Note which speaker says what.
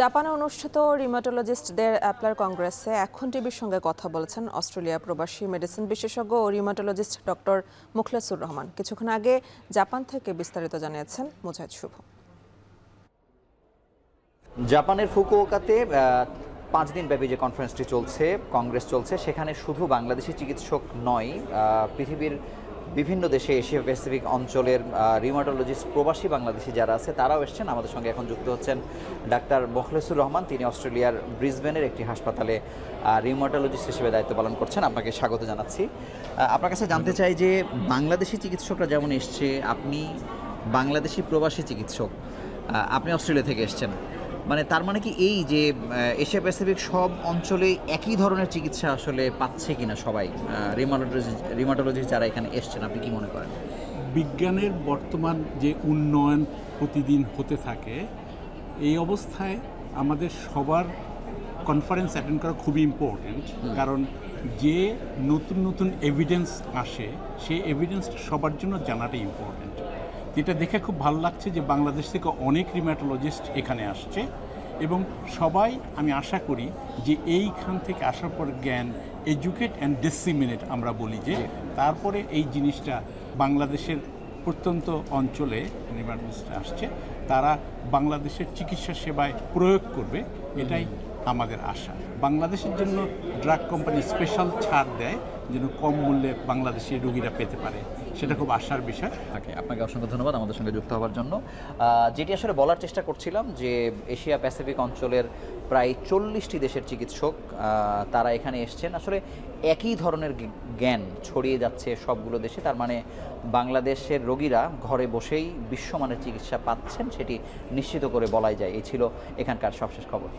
Speaker 1: জাপানে অনুষ্ঠিত রিউমাটোলজিস্টদের অ্যাপলার কংগ্রেসে এখন টিভির সঙ্গে কথা বলেছেন অস্ট্রেলিয়া প্রবাসী মেডিসিন বিশেষজ্ঞ ও রিউমাটোলজিস্ট ডক্টর মুখলেসুর রহমান। কিছুক্ষণ আগে জাপান থেকে বিস্তারিত জানিয়েছেন মুজাহিদ শুভ।
Speaker 2: জাপানের ফুকুওকাতে 5 দিন ব্যাপী যে কনফারেন্সটি চলছে, কংগ্রেস চলছে, সেখানে শুধু বাংলাদেশি চিকিৎসক নয়, পৃথিবীর বিভিন্ন দেশে, এশিয়া প্যাসিফিক অঞ্চলের রিউমাটোলজিস্ট প্রবাসী বাংলাদেশি যারা আছে তারাও এসছেন। আমাদের সঙ্গে এখন যুক্ত হচ্ছেন ডাক্তার মুখলেসুর রহমান। তিনি অস্ট্রেলিয়ার ব্রিসবেনের একটি হাসপাতালে রিউমাটোলজিস্ট হিসেবে দায়িত্ব পালন করছেন। আপনাকে স্বাগত জানাচ্ছি। আপনার কাছে জানতে চাই যে বাংলাদেশি চিকিৎসকরা যেমন এসছে, আপনি বাংলাদেশি প্রবাসী চিকিৎসক, আপনি অস্ট্রেলিয়া থেকে এসছেন, মানে তার মানে কি এই যে এশিয়া প্যাসিফিক সব অঞ্চলে একই ধরনের চিকিৎসা আসলে পাচ্ছে কিনা সবাই, রিউমাটোলজি যারা এখানে এসছেন, আপনি কি মনে করেন?
Speaker 3: বিজ্ঞানের বর্তমান যে উন্নয়ন প্রতিদিন হতে থাকে, এই অবস্থায় আমাদের সবার কনফারেন্স অ্যাটেন্ড করা খুবই ইম্পর্ট্যান্ট। কারণ যে নতুন নতুন এভিডেন্স আসে, সেই এভিডেন্সটা সবার জন্য জানাটা ইম্পর্ট্যান্ট। যেটা দেখে খুব ভালো লাগছে যে বাংলাদেশ থেকে অনেক রিউমাটোলজিস্ট এখানে আসছে এবং সবাই, আমি আশা করি যে এইখান থেকে আসার পর জ্ঞান এডুকেট অ্যান্ড ডিসিমিনেট আমরা বলি, যে তারপরে এই জিনিসটা বাংলাদেশের প্রত্যন্ত অঞ্চলে রিউমাটোলজিস্টরা আসছে, তারা বাংলাদেশের চিকিৎসা সেবায় প্রয়োগ করবে, এটাই আমাদের আশা। বাংলাদেশের জন্য ড্রাগ কোম্পানি স্পেশাল ছাড় দেয় যেন কম মূল্যে বাংলাদেশি রোগীরা পেতে পারে, সেটা খুব আশার বিষয়।
Speaker 2: আপনাকে অসংখ্য ধন্যবাদ আমাদের সঙ্গে যুক্ত হওয়ার জন্য। যেটি আসলে বলার চেষ্টা করছিলাম যে এশিয়া প্যাসিফিক অঞ্চলের প্রায় 40টি দেশের চিকিৎসক তারা এখানে এসছেন। আসলে একই ধরনের জ্ঞান ছড়িয়ে যাচ্ছে সবগুলো দেশে, তার মানে বাংলাদেশের রোগীরা ঘরে বসেই বিশ্বমানের চিকিৎসা পাচ্ছেন, সেটি নিশ্চিত করে বলাই যায়। এই ছিল এখানকার সবশেষ খবর।